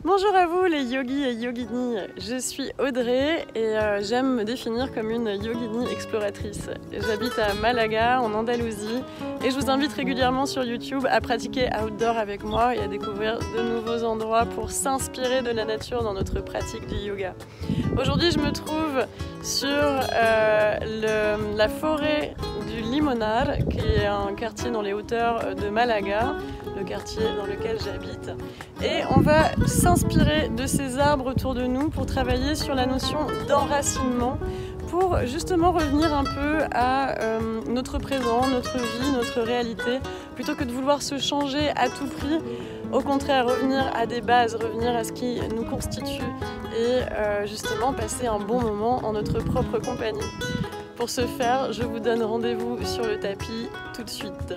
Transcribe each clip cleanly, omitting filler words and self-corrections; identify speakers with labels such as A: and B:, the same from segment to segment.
A: Bonjour à vous les yogis et yoginis, je suis Audrey et j'aime me définir comme une yogini exploratrice. J'habite à Malaga en Andalousie et je vous invite régulièrement sur YouTube à pratiquer outdoor avec moi et à découvrir de nouveaux endroits pour s'inspirer de la nature dans notre pratique du yoga. Aujourd'hui je me trouve sur la forêt du Limonar, qui est un quartier dans les hauteurs de Malaga, le quartier dans lequel j'habite. Et on va s'inspirer de ces arbres autour de nous pour travailler sur la notion d'enracinement, pour justement revenir un peu à notre présent, notre vie, notre réalité, plutôt que de vouloir se changer à tout prix. Au contraire, revenir à des bases, revenir à ce qui nous constitue et justement passer un bon moment en notre propre compagnie. Pour ce faire, je vous donne rendez-vous sur le tapis tout de suite.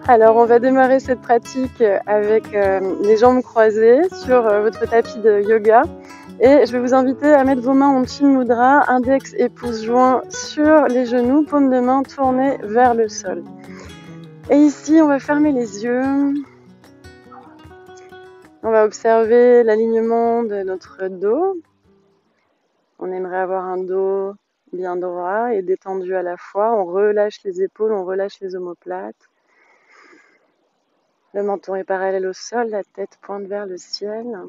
A: Alors on va démarrer cette pratique avec les jambes croisées sur votre tapis de yoga et je vais vous inviter à mettre vos mains en Chin Mudra, index et pouce joints sur les genoux, paume de main tournée vers le sol. Et ici on va fermer les yeux, on va observer l'alignement de notre dos. On aimerait avoir un dos bien droit et détendu à la fois, on relâche les épaules, on relâche les omoplates. Le menton est parallèle au sol, la tête pointe vers le ciel.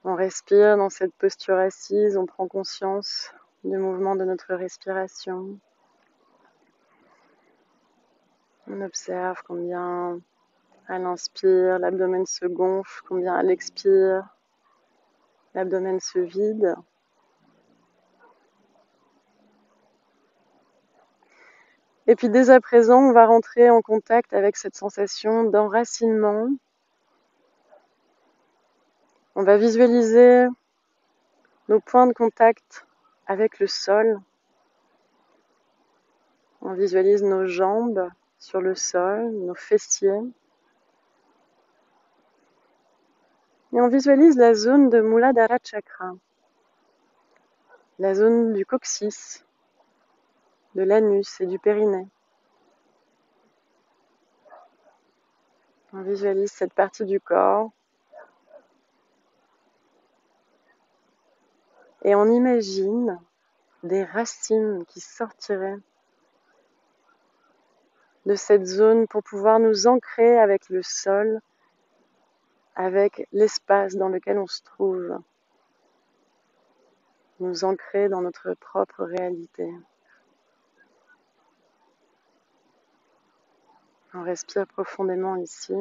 A: On respire dans cette posture assise, on prend conscience du mouvement de notre respiration. On observe combien à l'inspire, l'abdomen se gonfle, combien à l'expire, l'abdomen se vide. Et puis dès à présent, on va rentrer en contact avec cette sensation d'enracinement. On va visualiser nos points de contact avec le sol. On visualise nos jambes sur le sol, nos fessiers. Et on visualise la zone de Muladhara Chakra, la zone du coccyx, de l'anus et du périnée. On visualise cette partie du corps et on imagine des racines qui sortiraient de cette zone pour pouvoir nous ancrer avec le sol, avec l'espace dans lequel on se trouve, nous ancrer dans notre propre réalité. On respire profondément ici.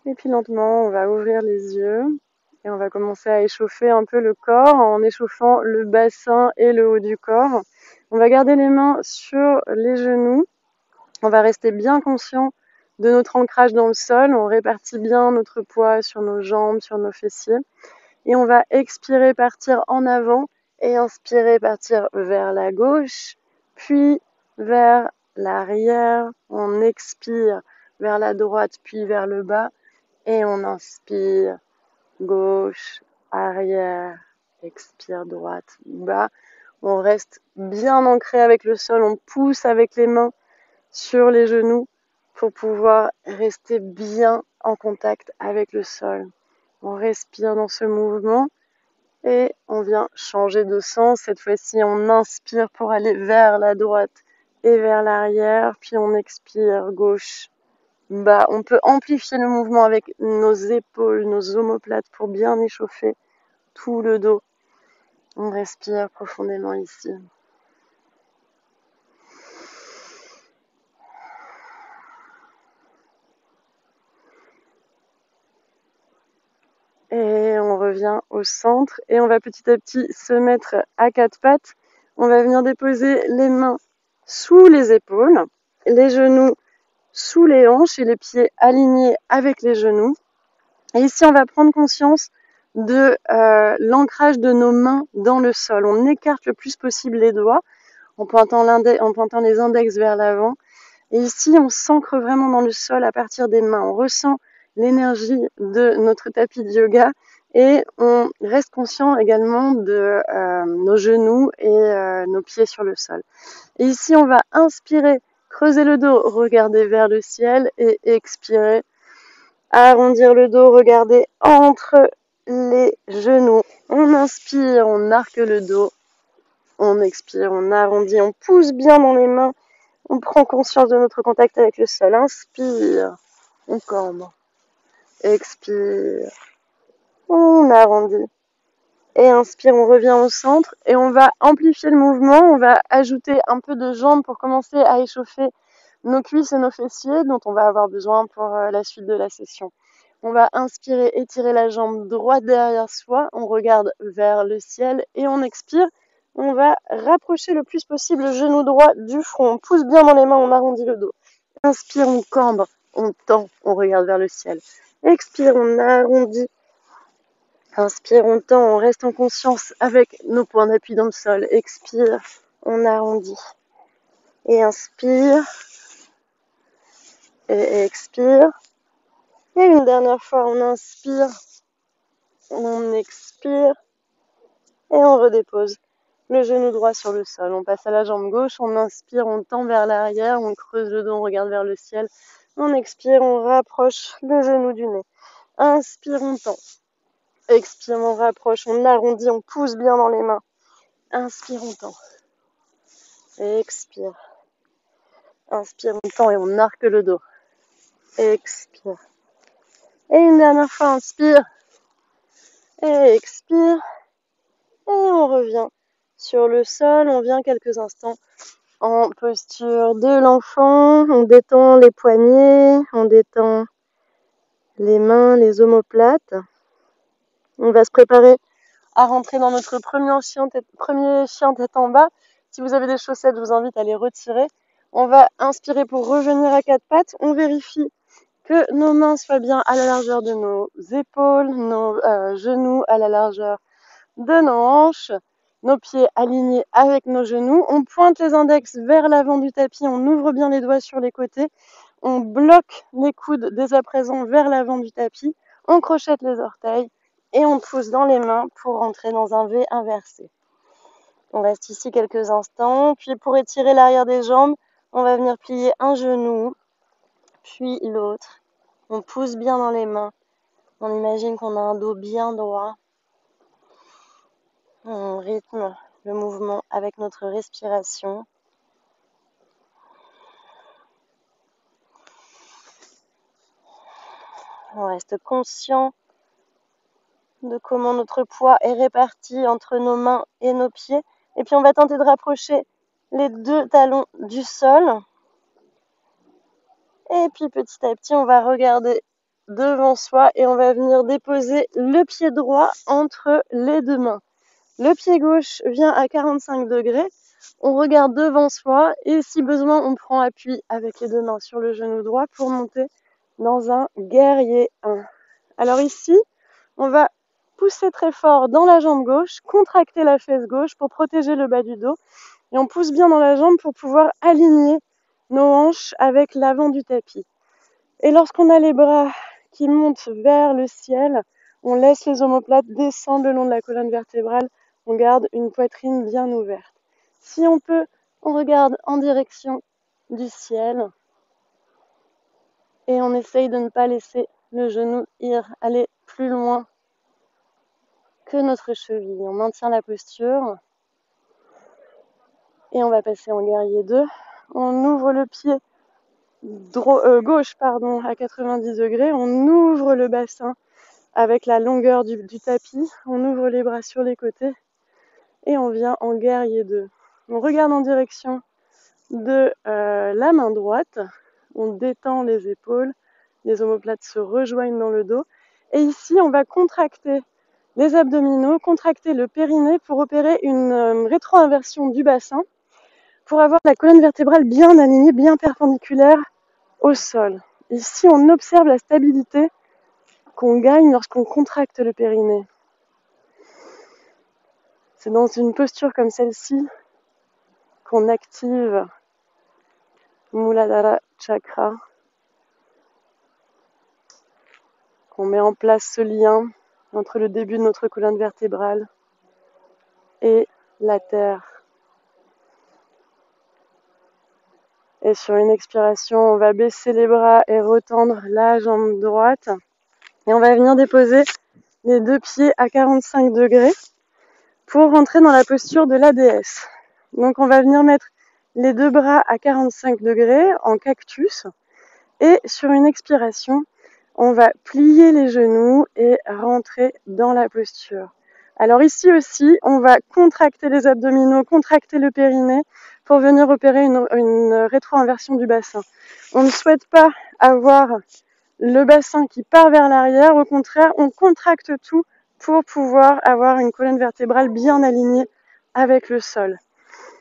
A: Et puis lentement, on va ouvrir les yeux et on va commencer à échauffer un peu le corps en échauffant le bassin et le haut du corps. On va garder les mains sur les genoux. On va rester bien conscient de notre ancrage dans le sol. On répartit bien notre poids sur nos jambes, sur nos fessiers. Et on va expirer, partir en avant et inspirer, partir vers la gauche, puis vers l'arrière. On expire vers la droite, puis vers le bas. Et on inspire, gauche, arrière, expire, droite, bas. On reste bien ancré avec le sol, on pousse avec les mains sur les genoux pour pouvoir rester bien en contact avec le sol. On respire dans ce mouvement et on vient changer de sens. Cette fois-ci, on inspire pour aller vers la droite et vers l'arrière, puis on expire, gauche, bas. On peut amplifier le mouvement avec nos épaules, nos omoplates pour bien échauffer tout le dos. On respire profondément ici. Et on revient au centre et on va petit à petit se mettre à quatre pattes. On va venir déposer les mains sous les épaules, les genoux sous les hanches et les pieds alignés avec les genoux. Et ici, on va prendre conscience de l'ancrage de nos mains dans le sol. On écarte le plus possible les doigts en pointant les index vers l'avant. Et ici, on s'ancre vraiment dans le sol à partir des mains. On ressent l'énergie de notre tapis de yoga Et on reste conscient également de nos genoux et nos pieds sur le sol. Et ici, on va inspirer, creuser le dos, regarder vers le ciel et expirer, arrondir le dos, regarder entre les genoux. On inspire, on arque le dos, on expire, on arrondit, on pousse bien dans les mains, on prend conscience de notre contact avec le sol. Inspire, on cambre, expire, on arrondit. Et inspire, on revient au centre et on va amplifier le mouvement, on va ajouter un peu de jambes pour commencer à échauffer nos cuisses et nos fessiers dont on va avoir besoin pour la suite de la session. On va inspirer, étirer la jambe droite derrière soi, on regarde vers le ciel et on expire. On va rapprocher le plus possible le genou droit du front, on pousse bien dans les mains, on arrondit le dos. Inspire, on cambre, on tend, on regarde vers le ciel. Expire, on arrondit. Inspire, on tend, on reste en conscience avec nos points d'appui dans le sol. Expire, on arrondit. Et inspire. Et expire. Et une dernière fois, on inspire. On expire. Et on redépose le genou droit sur le sol. On passe à la jambe gauche. On inspire, on tend vers l'arrière. On creuse le dos, on regarde vers le ciel. On expire, on rapproche le genou du nez. Inspire, on tend. Expire, on rapproche, on arrondit, on pousse bien dans les mains. Inspire, on tend. Expire. Inspire, on tend et on arque le dos. Expire. Et une dernière fois, inspire. Et expire. Et on revient sur le sol. On vient quelques instants en posture de l'enfant. On détend les poignets. On détend les mains, les omoplates. On va se préparer à rentrer dans notre premier chien tête en bas. Si vous avez des chaussettes, je vous invite à les retirer. On va inspirer pour revenir à quatre pattes. On vérifie que nos mains soient bien à la largeur de nos épaules, nos genoux à la largeur de nos hanches, nos pieds alignés avec nos genoux. On pointe les index vers l'avant du tapis, on ouvre bien les doigts sur les côtés. On bloque les coudes dès à présent vers l'avant du tapis. On crochette les orteils et on pousse dans les mains pour rentrer dans un V inversé. On reste ici quelques instants. Puis pour étirer l'arrière des jambes, on va venir plier un genou, puis l'autre. On pousse bien dans les mains. On imagine qu'on a un dos bien droit. On rythme le mouvement avec notre respiration. On reste conscient de comment notre poids est réparti entre nos mains et nos pieds. Et puis on va tenter de rapprocher les deux talons du sol. Et puis petit à petit, on va regarder devant soi et on va venir déposer le pied droit entre les deux mains. Le pied gauche vient à 45 degrés. On regarde devant soi et si besoin, on prend appui avec les deux mains sur le genou droit pour monter dans un guerrier 1. Alors ici, on va pousser très fort dans la jambe gauche, contracter la fesse gauche pour protéger le bas du dos. Et on pousse bien dans la jambe pour pouvoir aligner nos hanches avec l'avant du tapis. Et lorsqu'on a les bras qui montent vers le ciel, on laisse les omoplates descendre le long de la colonne vertébrale. On garde une poitrine bien ouverte. Si on peut, on regarde en direction du ciel. Et on essaye de ne pas laisser le genou aller plus loin que notre cheville. On maintient la posture. Et on va passer en guerrier 2. On ouvre le pied gauche à 90 degrés. On ouvre le bassin avec la longueur du tapis. On ouvre les bras sur les côtés. Et on vient en guerrier 2. On regarde en direction de la main droite. On détend les épaules. Les omoplates se rejoignent dans le dos. Et ici, on va contracter les abdominaux, contracter le périnée pour opérer une rétro-inversion du bassin, pour avoir la colonne vertébrale bien alignée, bien perpendiculaire au sol. Ici, on observe la stabilité qu'on gagne lorsqu'on contracte le périnée. C'est dans une posture comme celle-ci qu'on active Muladhara Chakra, qu'on met en place ce lien entre le début de notre colonne vertébrale et la terre. Et sur une expiration, on va baisser les bras et retendre la jambe droite. Et on va venir déposer les deux pieds à 45 degrés pour rentrer dans la posture de la déesse. Donc on va venir mettre les deux bras à 45 degrés en cactus. Et sur une expiration, on va plier les genoux et rentrer dans la posture. Alors ici aussi, on va contracter les abdominaux, contracter le périnée pour venir opérer une rétro-inversion du bassin. On ne souhaite pas avoir le bassin qui part vers l'arrière. Au contraire, on contracte tout pour pouvoir avoir une colonne vertébrale bien alignée avec le sol.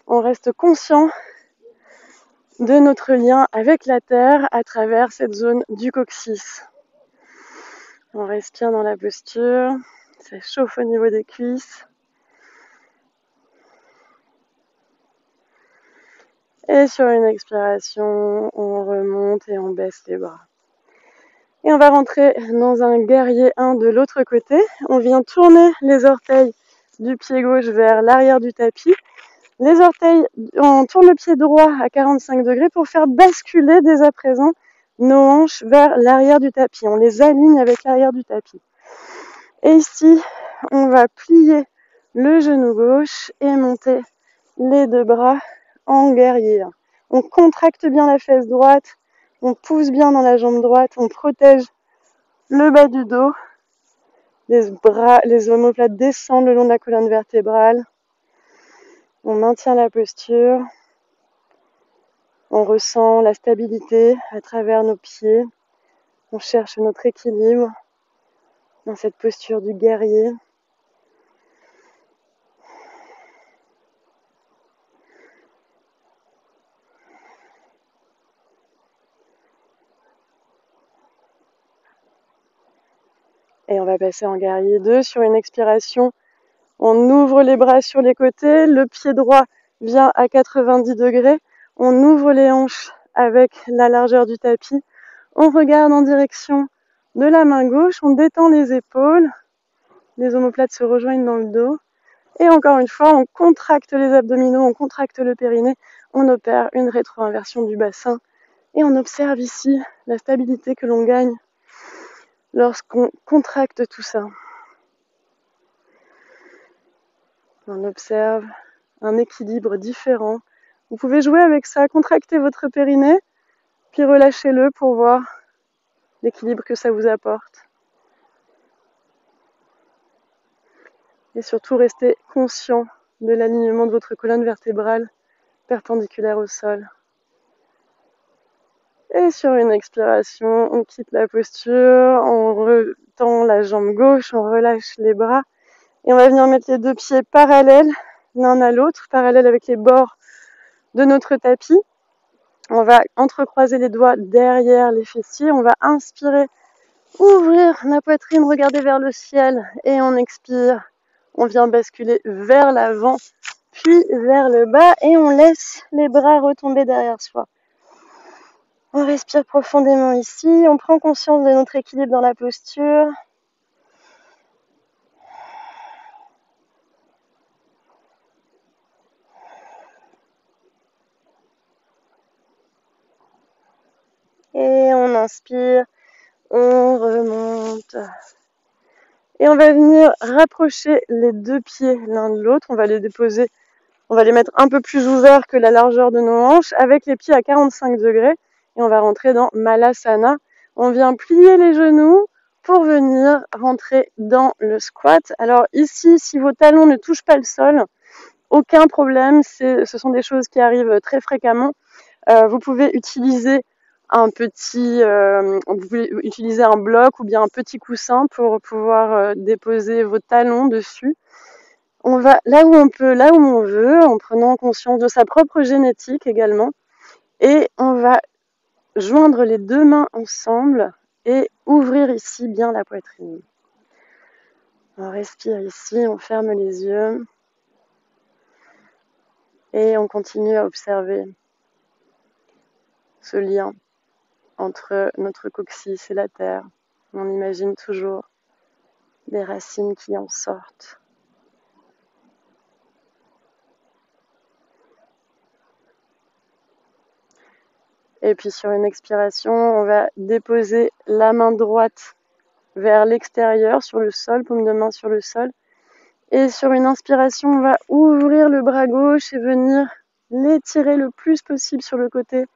A: On reste conscient de notre lien avec la terre à travers cette zone du coccyx. On respire dans la posture, ça chauffe au niveau des cuisses. Et sur une expiration, on remonte et on baisse les bras. Et on va rentrer dans un guerrier 1 de l'autre côté. On vient tourner les orteils du pied gauche vers l'arrière du tapis. Les orteils, on tourne le pied droit à 45 degrés pour faire basculer dès à présent nos hanches vers l'arrière du tapis. On les aligne avec l'arrière du tapis. Et ici, on va plier le genou gauche et monter les deux bras en guerrier. On contracte bien la fesse droite, on pousse bien dans la jambe droite, on protège le bas du dos. Les omoplates descendent le long de la colonne vertébrale. On maintient la posture. On ressent la stabilité à travers nos pieds. On cherche notre équilibre dans cette posture du guerrier. Et on va passer en guerrier 2 sur une expiration. On ouvre les bras sur les côtés, le pied droit vient à 90 degrés. On ouvre les hanches avec la largeur du tapis. On regarde en direction de la main gauche, on détend les épaules. Les omoplates se rejoignent dans le dos. Et encore une fois, on contracte les abdominaux, on contracte le périnée. On opère une rétro-inversion du bassin. Et on observe ici la stabilité que l'on gagne lorsqu'on contracte tout ça. On observe un équilibre différent. Vous pouvez jouer avec ça, contracter votre périnée, puis relâchez-le pour voir l'équilibre que ça vous apporte. Et surtout, restez conscient de l'alignement de votre colonne vertébrale perpendiculaire au sol. Et sur une expiration, on quitte la posture, on retend la jambe gauche, on relâche les bras. Et on va venir mettre les deux pieds parallèles l'un à l'autre, parallèles avec les bords de notre tapis. On va entrecroiser les doigts derrière les fessiers. On va inspirer, ouvrir la poitrine, regarder vers le ciel. Et on expire. On vient basculer vers l'avant, puis vers le bas. Et on laisse les bras retomber derrière soi. On respire profondément ici. On prend conscience de notre équilibre dans la posture. Et on inspire, on remonte. Et on va venir rapprocher les deux pieds l'un de l'autre. On va les déposer, on va les mettre un peu plus ouverts que la largeur de nos hanches, avec les pieds à 45 degrés. Et on va rentrer dans Malasana. On vient plier les genoux pour venir rentrer dans le squat. Alors ici, si vos talons ne touchent pas le sol, aucun problème. Ce sont des choses qui arrivent très fréquemment. Vous pouvez utiliser vous pouvez utiliser un bloc ou bien un petit coussin pour pouvoir déposer vos talons dessus. On va là où on peut, là où on veut, en prenant conscience de sa propre génétique également. Et on va joindre les deux mains ensemble et ouvrir ici bien la poitrine. On respire ici, on ferme les yeux et on continue à observer ce lien entre notre coccyx et la terre. On imagine toujours des racines qui en sortent. Et puis sur une expiration, on va déposer la main droite vers l'extérieur, sur le sol, paume de main sur le sol. Et sur une inspiration, on va ouvrir le bras gauche et venir l'étirer le plus possible sur le côté.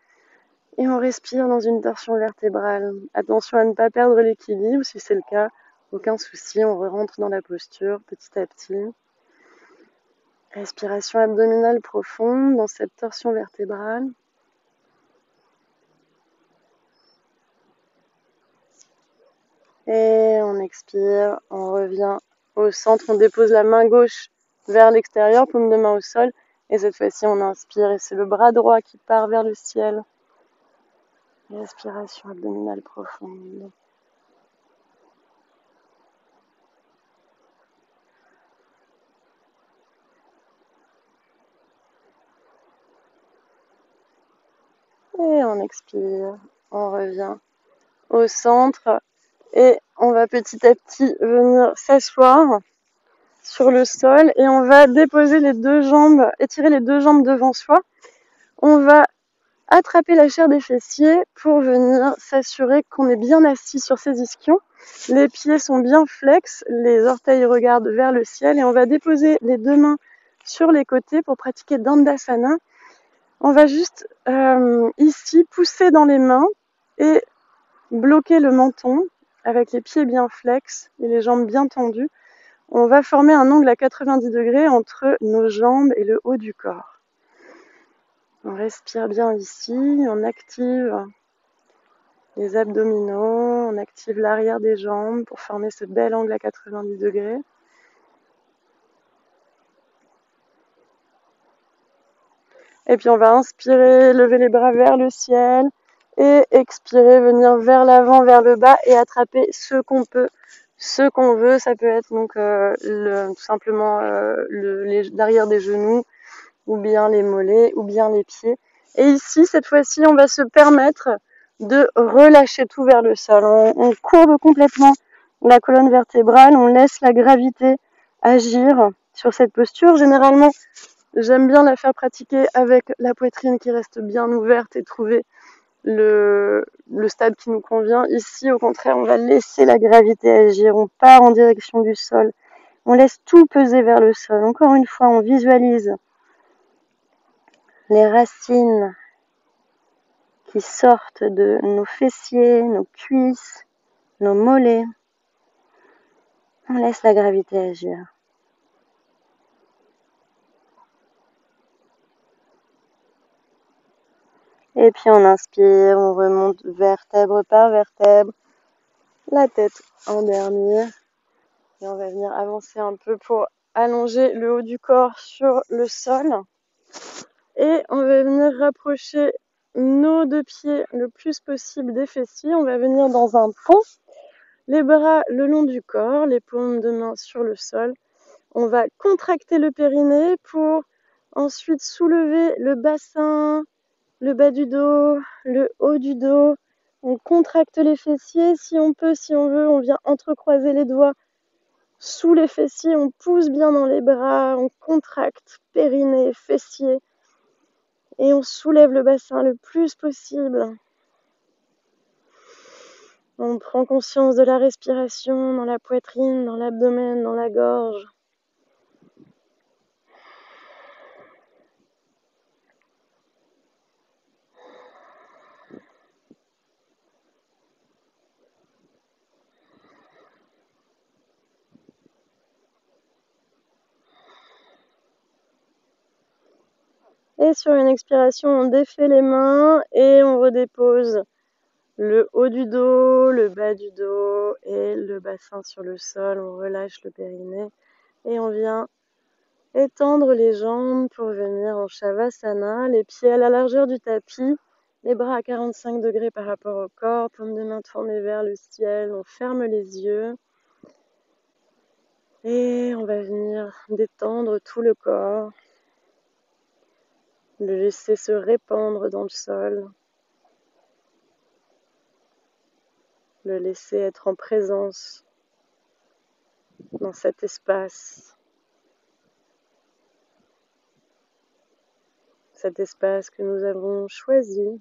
A: Et on respire dans une torsion vertébrale. Attention à ne pas perdre l'équilibre, si c'est le cas, aucun souci, on rentre dans la posture petit à petit. Respiration abdominale profonde dans cette torsion vertébrale. Et on expire, on revient au centre, on dépose la main gauche vers l'extérieur, paume de main au sol. Et cette fois-ci, on inspire et c'est le bras droit qui part vers le ciel. Respiration abdominale profonde. Et on expire, on revient au centre. Et on va petit à petit venir s'asseoir sur le sol et on va déposer les deux jambes, étirer les deux jambes devant soi. On va attraper la chair des fessiers pour venir s'assurer qu'on est bien assis sur ses ischions. Les pieds sont bien flex, les orteils regardent vers le ciel et on va déposer les deux mains sur les côtés pour pratiquer Dandasana. On va juste ici pousser dans les mains et bloquer le menton avec les pieds bien flex et les jambes bien tendues. On va former un angle à 90 degrés entre nos jambes et le haut du corps. On respire bien ici, on active les abdominaux, on active l'arrière des jambes pour former ce bel angle à 90 degrés. Et puis on va inspirer, lever les bras vers le ciel et expirer, venir vers l'avant, vers le bas et attraper ce qu'on peut, ce qu'on veut. Ça peut être donc tout simplement l'arrière des genoux ou bien les mollets ou bien les pieds. Et ici, cette fois-ci, on va se permettre de relâcher tout vers le sol. On courbe complètement la colonne vertébrale, on laisse la gravité agir sur cette posture. Généralement, j'aime bien la faire pratiquer avec la poitrine qui reste bien ouverte et trouver le stade qui nous convient. Ici, au contraire, on va laisser la gravité agir. On part en direction du sol. On laisse tout peser vers le sol. Encore une fois, on visualise les racines qui sortent de nos fessiers, nos cuisses, nos mollets. On laisse la gravité agir. Et puis on inspire, on remonte vertèbre par vertèbre, la tête en dernier. Et on va venir avancer un peu pour allonger le haut du corps sur le sol. Et on va venir rapprocher nos deux pieds le plus possible des fessiers. On va venir dans un pont, les bras le long du corps, les paumes de main sur le sol. On va contracter le périnée pour ensuite soulever le bassin, le bas du dos, le haut du dos. On contracte les fessiers si on peut, si on veut. On vient entrecroiser les doigts sous les fessiers. On pousse bien dans les bras. On contracte périnée, fessiers. Et on soulève le bassin le plus possible. On prend conscience de la respiration dans la poitrine, dans l'abdomen, dans la gorge. Et sur une expiration, on défait les mains et on redépose le haut du dos, le bas du dos et le bassin sur le sol. On relâche le périnée et on vient étendre les jambes pour venir en Shavasana, les pieds à la largeur du tapis, les bras à 45 degrés par rapport au corps, paume de main tournée vers le ciel. On ferme les yeux et on va venir détendre tout le corps, le laisser se répandre dans le sol. Le laisser être en présence dans cet espace. Cet espace que nous avons choisi,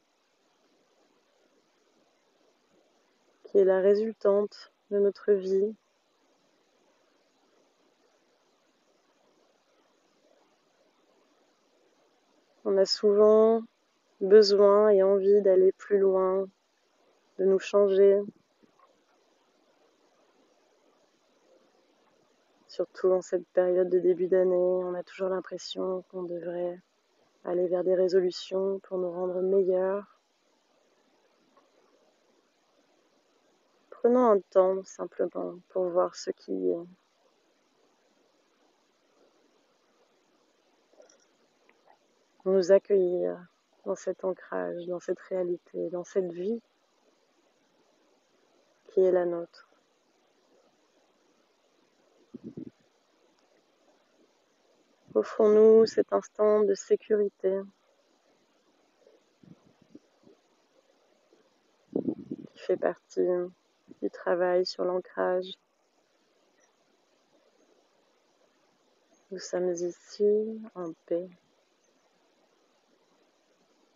A: qui est la résultante de notre vie. On a souvent besoin et envie d'aller plus loin, de nous changer, surtout en cette période de début d'année. On a toujours l'impression qu'on devrait aller vers des résolutions pour nous rendre meilleurs. Prenons un temps simplement pour voir ce qui est. Nous accueillir dans cet ancrage, dans cette réalité, dans cette vie qui est la nôtre. Offrons-nous cet instant de sécurité qui fait partie du travail sur l'ancrage. Nous sommes ici en paix.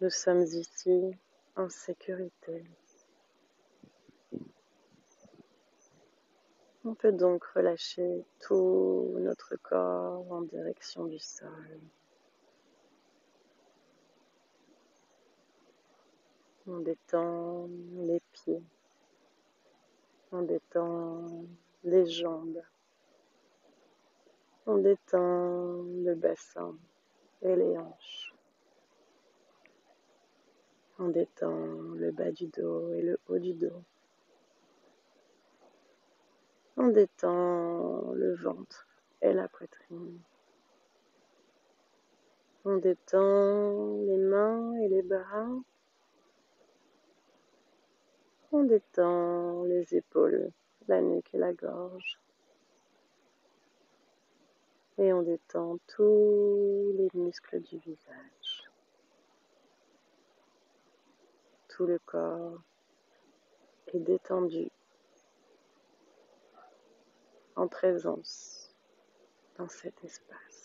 A: Nous sommes ici en sécurité. On peut donc relâcher tout notre corps en direction du sol. On détend les pieds. On détend les jambes. On détend le bassin et les hanches. On détend le bas du dos et le haut du dos. On détend le ventre et la poitrine. On détend les mains et les bras. On détend les épaules, la nuque et la gorge. Et on détend tous les muscles du visage. Tout le corps est détendu en présence dans cet espace.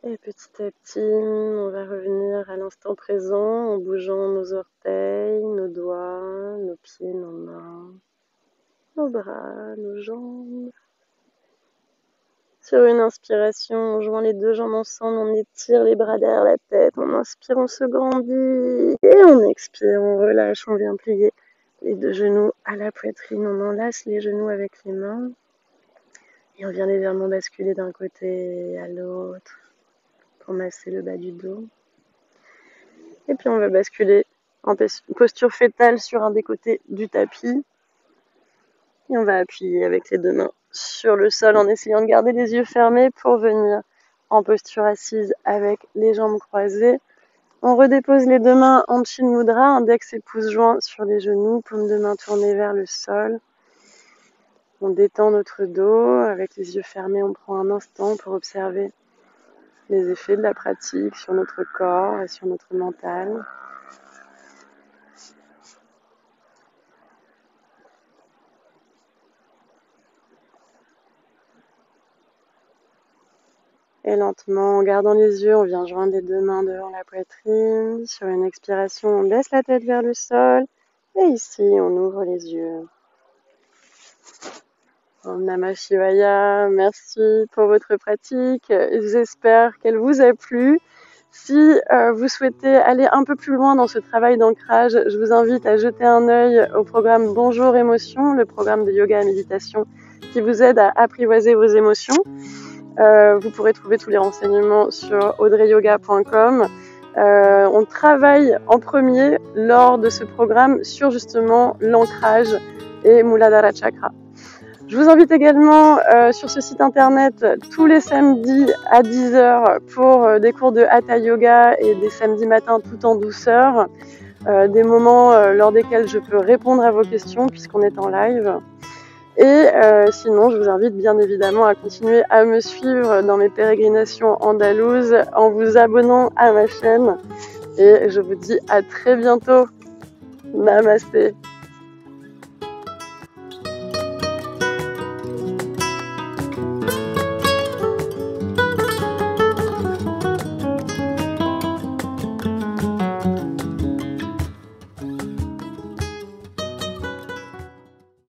A: Et petit à petit, on va revenir à l'instant présent en bougeant nos orteils, nos doigts, nos pieds, nos mains, nos bras, nos jambes. Sur une inspiration, en jouant les deux jambes ensemble, on étire les bras derrière la tête. On inspire, on se grandit. Et on expire, on relâche, on vient plier les deux genoux à la poitrine. On enlace les genoux avec les mains. Et on vient légèrement basculer d'un côté à l'autre pour masser le bas du dos. Et puis on va basculer en posture fétale sur un des côtés du tapis. Et on va appuyer avec les deux mains sur le sol en essayant de garder les yeux fermés pour venir en posture assise avec les jambes croisées. On redépose les deux mains en Chin Mudra, index et pouce joints sur les genoux, paume de main tournée vers le sol. On détend notre dos, avec les yeux fermés, on prend un instant pour observer les effets de la pratique sur notre corps et sur notre mental. Et lentement, en gardant les yeux, on vient joindre les deux mains devant la poitrine. Sur une expiration, on baisse la tête vers le sol. Et ici, on ouvre les yeux. Om Namah Shivaya, merci pour votre pratique. J'espère qu'elle vous a plu. Si vous souhaitez aller un peu plus loin dans ce travail d'ancrage, je vous invite à jeter un œil au programme Bonjour Émotions, le programme de yoga et méditation qui vous aide à apprivoiser vos émotions. Vous pourrez trouver tous les renseignements sur audreyyoga.com. On travaille en premier lors de ce programme sur justement l'ancrage et Muladhara Chakra. Je vous invite également sur ce site internet tous les samedis à 10h pour des cours de Hatha Yoga et des samedis matins tout en douceur, des moments lors desquels je peux répondre à vos questions puisqu'on est en live. Et sinon, je vous invite bien évidemment à continuer à me suivre dans mes pérégrinations andalouses en vous abonnant à ma chaîne. Et je vous dis à très bientôt. Namasté.